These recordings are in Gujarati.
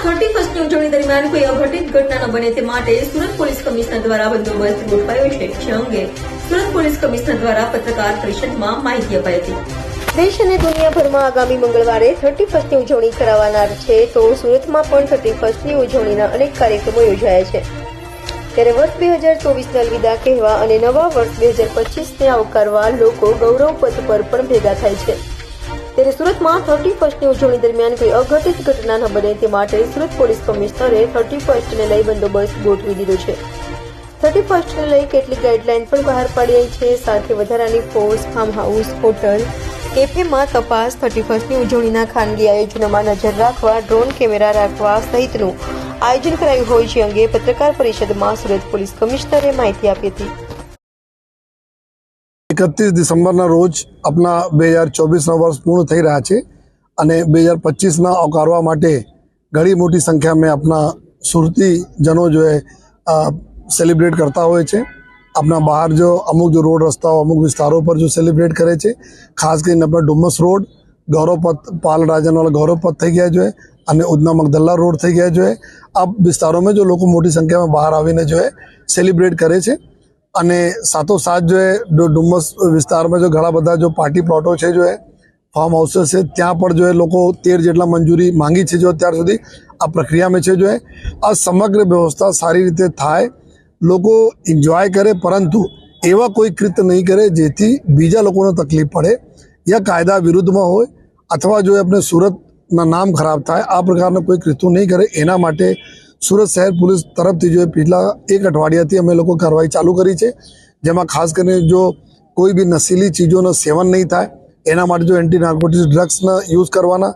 31મી ઉજવણી દરમિયાન કોઈ અઘટિત ઘટના ન બને તે માટે સુરત પોલીસ કમિશનર દ્વારા બંદોબસ્ત ગોઠવાયો છે, જે અંગે સુરત પોલીસ કમિશનર દ્વારા પત્રકાર પરિષદમાં માહિતી અપાઈ હતી। દેશ અને દુનિયાભરમાં આગામી મંગળવારે 31મી ઉજવણી કરાવનાર છે, તો સુરતમાં પણ 31મી ઉજવણીના અનેક કાર્યક્રમો યોજાયા છે। ત્યારે વર્ષ 2024ને અલવિદા કહેવા અને નવા વર્ષ 2025ને આવકારવા લોકો ગૌરવ પથ પર પણ ભેગા થાય છે। ત્યારે સુરતમાં 31મી ઉજવણી દરમિયાન કોઈ અઘટિત ઘટના ન બને તે માટે સુરત પોલીસ કમિશનરે 31ને લઈ બંદોબસ્ત ગોઠવી દીધો છે। 31ને લઈ કેટલીક ગાઈડલાઈન પણ બહાર પાડી છે। સાથે વધારાની ફોર્સ, ફાર્મ હાઉસ, હોટલ, કેફેમાં તપાસ, 31મી ઉજવણીના ખાનગી આયોજનોમાં નજર રાખવા, ડ્રોન કેમેરા રાખવા સહિતનું આયોજન કરાયું હોય છે અંગે પત્રકાર પરિષદમાં સુરત પોલીસ કમિશનરે માહિતી આપી હતી। 31 ડિસેમ્બરના રોજ આપણા 2024ના વર્ષ પૂર્ણ થઈ રહ્યા છે અને 2025ના આવકારવા માટે ઘણી મોટી સંખ્યામાં આપણા સુરતી જનો જો સેલિબ્રેટ કરતા હોય છે। अपना बाहर जो अमुक जो रोड रस्ता अमुक विस्तारों पर जो सेलिब्रेट करे छे, खास कर अपना डुमस रोड, गौरव पथ, पाल राजन वाला गौरव पथ थी गया जो है અને ઉધના મગદલ્લા રોડ થઈ ગયા जो है। अब विस्तारों में जो लोग मोटी संख्या में बाहर आવીને जो है सेलिब्रेट करे छे અને સાથોસાથ जो है डुमस विस्तार में जो घણા બધા जो पार्टी प्लॉटो है जो है फार्म हाउसेस है, ત્યાં पर जो है लोग 13 જેટલા मंजूरी मांगी है जो અત્યાર સુધી આ પ્રક્રિયા में है जो है। આ સમગ્ર વ્યવસ્થા સારી રીતે થાય, લોકો એન્જોય કરે, પરંતુ એવા કોઈ કૃત્ય નહીં કરે જેથી બીજા લોકોને તકલીફ પડે યા કાયદા વિરુદ્ધમાં હોય અથવા જો આપણે સુરતના નામ ખરાબ થાય, આ પ્રકારના કોઈ કૃત્યો નહીં કરે। એના માટે સુરત શહેર પોલીસ તરફથી જો पिछला एक અઠવાડિયાથી અમે લોકો કાર્યવાહી ચાલુ કરી છે, જેમાં ખાસ કરીને જો કોઈ બી નશીલી ચીજોનો સેવન નહીં થાય એના માટે જો એન્ટી નાર્કોટિક્સ ડ્રગ્સના યુઝ કરવાના,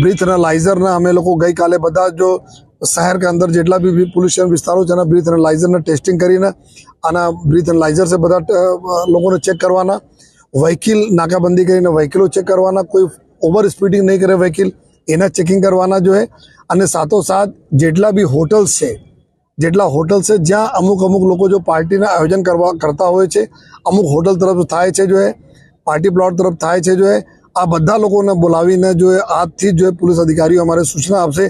બ્રીથ એનાલાઇઝરના અમે લોકો ગઈકાલે બધા जो शहर के अंदर જેટલા भी પોલ્યુશન વિસ્તારો છે એના બ્રીથ એનાલાઇઝરના ટેસ્ટિંગ કરીને આના બ્રીથ એનાલાઇઝર से બધા લોકોને ચેક કરવાના, વ્હીકલ નાકાબંધી કરીને વ્હીકલો ચેક કરવાના, કોઈ ઓવર સ્પીડિંગ નહીં કરે વ્હીકલ એના ચેકિંગ કરવાના जो है। અને સાથોસાથ જેટલા બી હોટલ્સ છે જ્યાં અમુક લોકો જો પાર્ટીના આયોજન કરતા હોય છે, અમુક હોટલ તરફ થાય છે जो है, પાર્ટી પ્લોટ તરફ થાય છે जो है, આ બધા લોકોને બોલાવીને जो है આજથી जो है पुलिस अधिकारीઓ અમારે સૂચના આપશે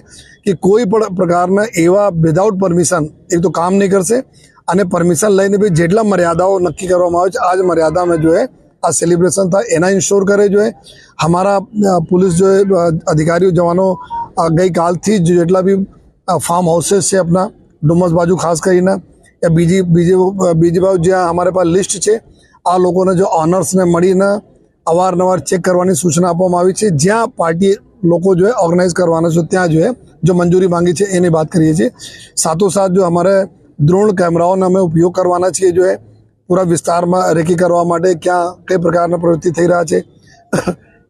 કે કોઈ પણ પ્રકારના એવા વિધાઉટ પરમિશન એક તો કામ નહીં કરશે અને પરમિશન લઈને બી જેટલા મર્યાદાઓ નક્કી કરવામાં આવે છે આ જ મર્યાદામાં जो है આ સેલિબ્રેશન થાય એના ઇન્શ્યોર કરે जो है। हमारा पुलिस जो है अधिकारीઓ जवानों ગઈકાલથી જ જેટલા બી ફાર્મ હાઉसेस છે अपना ડુમસ બાજુ ખાસ કરીને या બીજી બાજુ જ્યાં અમારે પાસે લિસ્ટ છે આ લોકોને જો ઓનર્સને મળીને અવારનવાર ચેક કરવાની સૂચના આપવામાં આવી છે। જ્યાં પાર્ટી લોકો जो है ऑर्गेनाइज करवाना છે ત્યાં जो है जो मंजूरी मांगी है એની बात करिए છીએ। સાથોસાથ जो हमारे ड्रोन कैमराओનો અમે ઉપયોગ કરવાના છીએ जो है पूरा વિસ્તારમાં રેકી કરવા માટે ક્યાં કઈ પ્રકારના પ્રવૃત્તિ થઈ રહ્યા છે,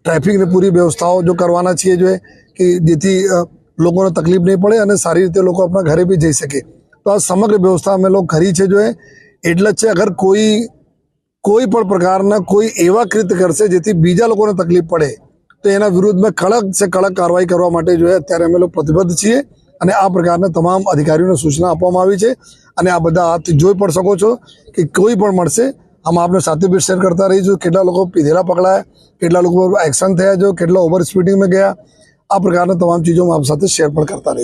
ટ્રાફિકની પૂરી વ્યવસ્થાઓ જો કરવાના છીએ जो है कि જેથી લોકોને તકલીફ નહીં પડે અને સારી રીતે લોકો આપણા ઘરે બી જઈ શકે। તો આ સમગ્ર વ્યવસ્થા અમે લોકો કરી છે जो है। એટલે જ છે અગર કોઈ પણ પ્રકારના કોઈ એવા કૃત્ય કરશે જેથી બીજા લોકોને તકલીફ પડે તો એના વિરુદ્ધમાં કડક से કડક કાર્યવાહી કરવા માટે जो है અત્યારે અમે લોકો પ્રતિબદ્ધ છીએ અને આ પ્રકારના તમામ અધિકારીઓને સૂચના આપવામાં આવી છે। અને આ બધા આપ જોઈ પણ શકો છો કે કોઈ પણ મળશે हम आपने साथी भी शेयर करता रहीશું કેટલા લોકો પીધેલા પકડાયા, કેટલા લોકો પર એક્શન થયા, જો કેટલા ઓવર સ્પીડિંગ में ગયા, આ પ્રકારના તમામ ચીજો હું આપ સાથે શેર પણ કરતા રહીશું।